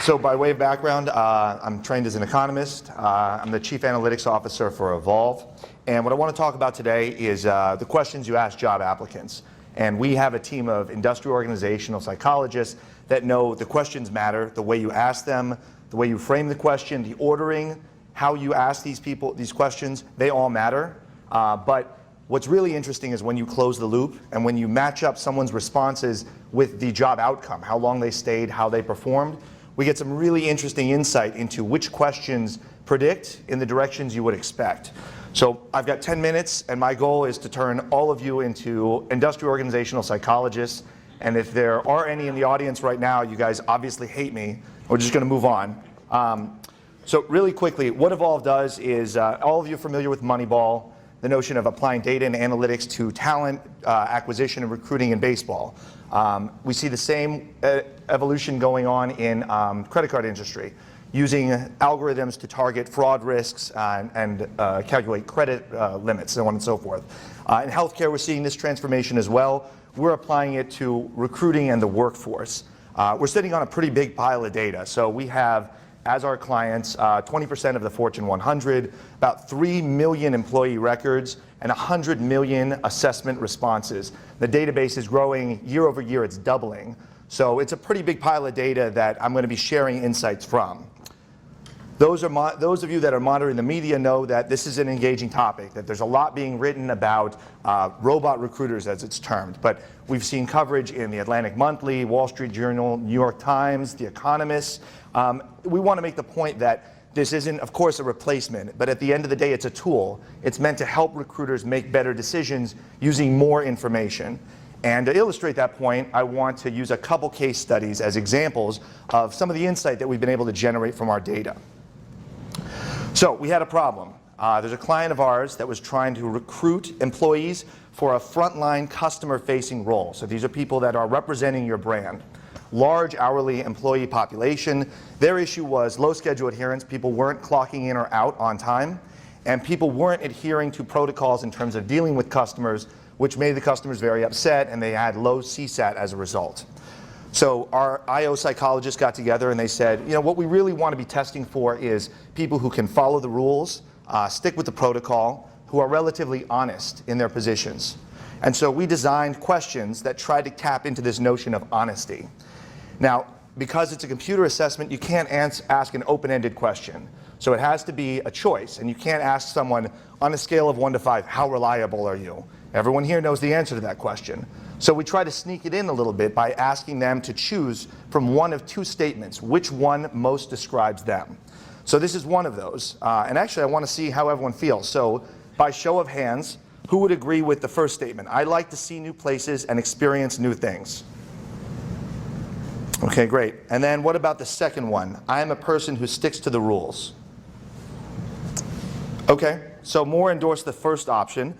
So by way of background, I'm trained as an economist. I'm the Chief Analytics Officer for Evolve. And what I want to talk about today is the questions you ask job applicants. And we have a team of industrial organizational psychologists that know the questions matter, the way you ask them, the way you frame the question, the ordering, how you ask these people these questions, they all matter. But what's really interesting is when you close the loop and when you match up someone's responses with the job outcome, how long they stayed, how they performed, we get some really interesting insight into which questions predict in the directions you would expect. So I've got 10 minutes, and my goal is to turn all of you into industrial organizational psychologists. And if there are any in the audience right now, you guys obviously hate me. We're just going to move on. So really quickly, what Evolve does is, all of you are familiar with Moneyball, the notion of applying data and analytics to talent acquisition and recruiting in baseball. We see the same evolution going on in credit card industry, using algorithms to target fraud risks and calculate credit limits, so on and so forth. In healthcare, we're seeing this transformation as well. We're applying it to recruiting and the workforce. We're sitting on a pretty big pile of data. So we have, as our clients, 20% of the Fortune 100, about 3 million employee records, and 100 million assessment responses. The database is growing year over year, it's doubling. So it's a pretty big pile of data that I'm going to be sharing insights from. Those of you that are monitoring the media know that this is an engaging topic, that there's a lot being written about robot recruiters, as it's termed. But we've seen coverage in the Atlantic Monthly, Wall Street Journal, New York Times, The Economist. We want to make the point that this isn't, of course, a replacement, but at the end of the day, it's a tool. It's meant to help recruiters make better decisions using more information. And to illustrate that point, I want to use a couple case studies as examples of some of the insight that we've been able to generate from our data. So we had a problem. There's a client of ours that was trying to recruit employees for a frontline customer-facing role. So these are people that are representing your brand. Large hourly employee population. Their issue was low schedule adherence. People weren't clocking in or out on time, and people weren't adhering to protocols in terms of dealing with customers, which made the customers very upset, and they had low CSAT as a result. So our IO psychologists got together and they said, you know, what we really want to be testing for is people who can follow the rules, stick with the protocol, who are relatively honest in their positions. And so we designed questions that tried to tap into this notion of honesty. Now, because it's a computer assessment, you can't ask an open-ended question. So it has to be a choice, and you can't ask someone on a scale of 1 to 5, how reliable are you? Everyone here knows the answer to that question. So we try to sneak it in a little bit by asking them to choose from one of 2 statements, which one most describes them. So this is one of those. And actually, I want to see how everyone feels. So by show of hands, who would agree with the first statement? I like to see new places and experience new things. Okay, great. And then what about the second one? I am a person who sticks to the rules. Okay, so more endorse the first option,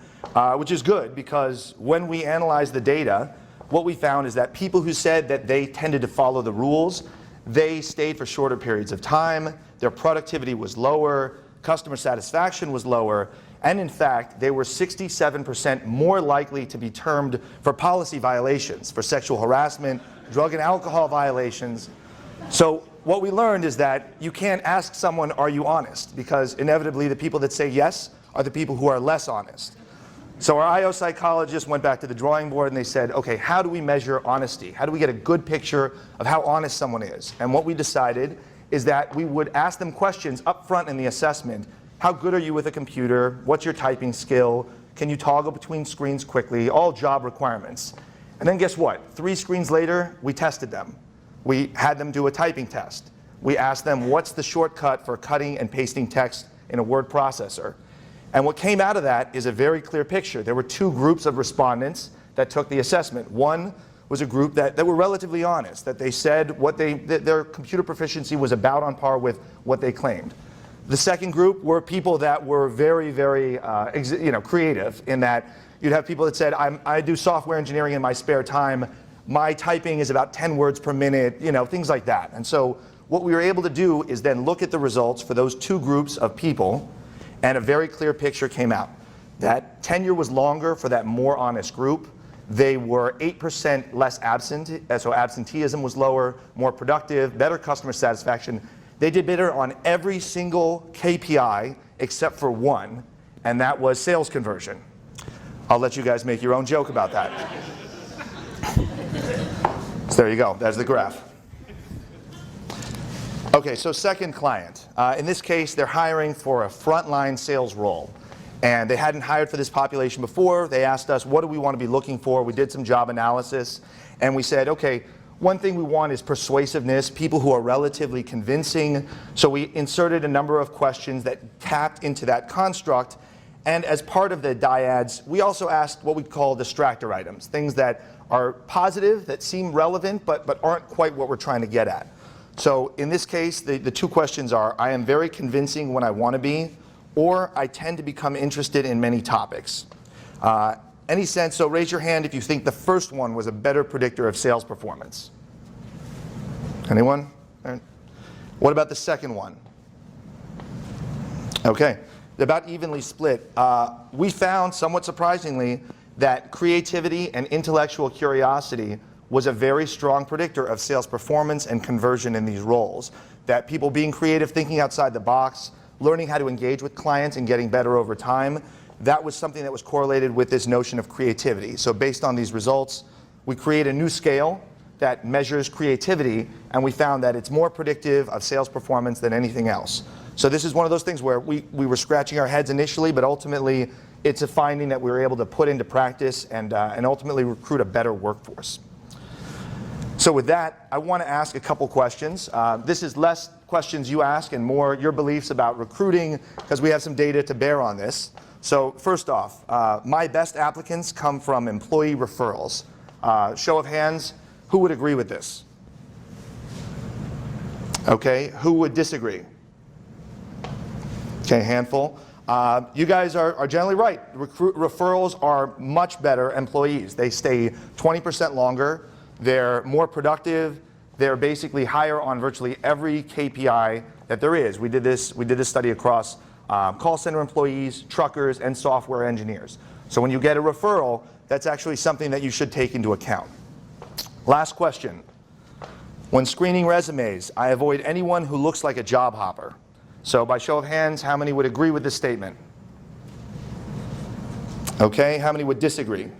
which is good because when we analyze the data, what we found is that people who said that they tended to follow the rules, they stayed for shorter periods of time, their productivity was lower, customer satisfaction was lower, and in fact, they were 67% more likely to be termed for policy violations, for sexual harassment, drug and alcohol violations. So what we learned is that you can't ask someone, are you honest? Because inevitably the people that say yes are the people who are less honest. So our IO psychologists went back to the drawing board and they said, okay, how do we measure honesty? How do we get a good picture of how honest someone is? And what we decided is that we would ask them questions up front in the assessment. How good are you with a computer? What's your typing skill? Can you toggle between screens quickly? All job requirements. And then guess what? 3 screens later, we tested them. We had them do a typing test. We asked them, what's the shortcut for cutting and pasting text in a word processor? And what came out of that is a very clear picture. There were 2 groups of respondents that took the assessment. One was a group that were relatively honest, that they said that their computer proficiency was about on par with what they claimed. The second group were people that were very, very creative in that you'd have people that said, I do software engineering in my spare time. My typing is about 10 words per minute, things like that. And so what we were able to do is then look at the results for those 2 groups of people, and a very clear picture came out. That tenure was longer for that more honest group. They were 8% less absent, so absenteeism was lower, more productive, better customer satisfaction. They did better on every single KPI except for one, and that was sales conversion. I'll let you guys make your own joke about that. So there you go, there's the graph. Okay, so second client. In this case, they're hiring for a frontline sales role. And they hadn't hired for this population before. They asked us, what do we want to be looking for? We did some job analysis, and we said, okay, one thing we want is persuasiveness, people who are relatively convincing. So we inserted a number of questions that tapped into that construct. And as part of the dyads, we also asked what we call distractor items, things that are positive, that seem relevant, but aren't quite what we're trying to get at. So in this case, the two questions are, I am very convincing when I want to be, or I tend to become interested in many topics. Any sense? So raise your hand if you think the first one was a better predictor of sales performance. Anyone? What about the second one? Okay, they're about evenly split. We found, somewhat surprisingly, that creativity and intellectual curiosity was a very strong predictor of sales performance and conversion in these roles. That people being creative, thinking outside the box, learning how to engage with clients and getting better over time, that was something that was correlated with this notion of creativity. So based on these results, we create a new scale that measures creativity, and we found that it's more predictive of sales performance than anything else. So this is one of those things where we were scratching our heads initially, but ultimately it's a finding that we were able to put into practice and ultimately recruit a better workforce. So with that, I want to ask a couple questions. This is less questions you ask and more your beliefs about recruiting, because we have some data to bear on this. So first off, my best applicants come from employee referrals. Show of hands, who would agree with this? Okay, who would disagree? Okay, handful. You guys are generally right. Referrals are much better employees. They stay 20% longer. They're more productive. They're basically higher on virtually every KPI that there is. We did this study across call center employees, truckers, and software engineers. So when you get a referral, that's actually something that you should take into account. Last question. When screening resumes, I avoid anyone who looks like a job hopper. So by show of hands, how many would agree with this statement? Okay, how many would disagree?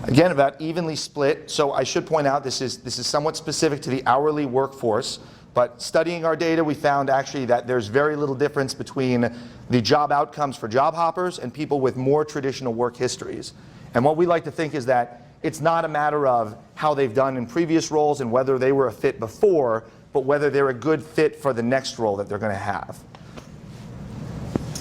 Again, about evenly split. So I should point out this is somewhat specific to the hourly workforce, but studying our data, we found actually that there's very little difference between the job outcomes for job hoppers and people with more traditional work histories. And what we like to think is that it's not a matter of how they've done in previous roles and whether they were a fit before, but whether they're a good fit for the next role that they're going to have.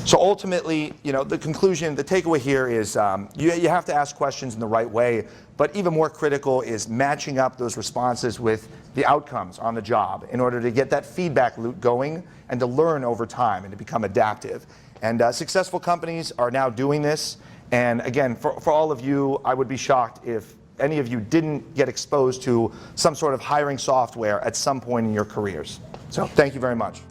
So ultimately, the conclusion, the takeaway here is you have to ask questions in the right way, but even more critical is matching up those responses with the outcomes on the job in order to get that feedback loop going and to learn over time and to become adaptive. And successful companies are now doing this. And again, for all of you, I would be shocked if any of you didn't get exposed to some sort of hiring software at some point in your careers. So thank you very much.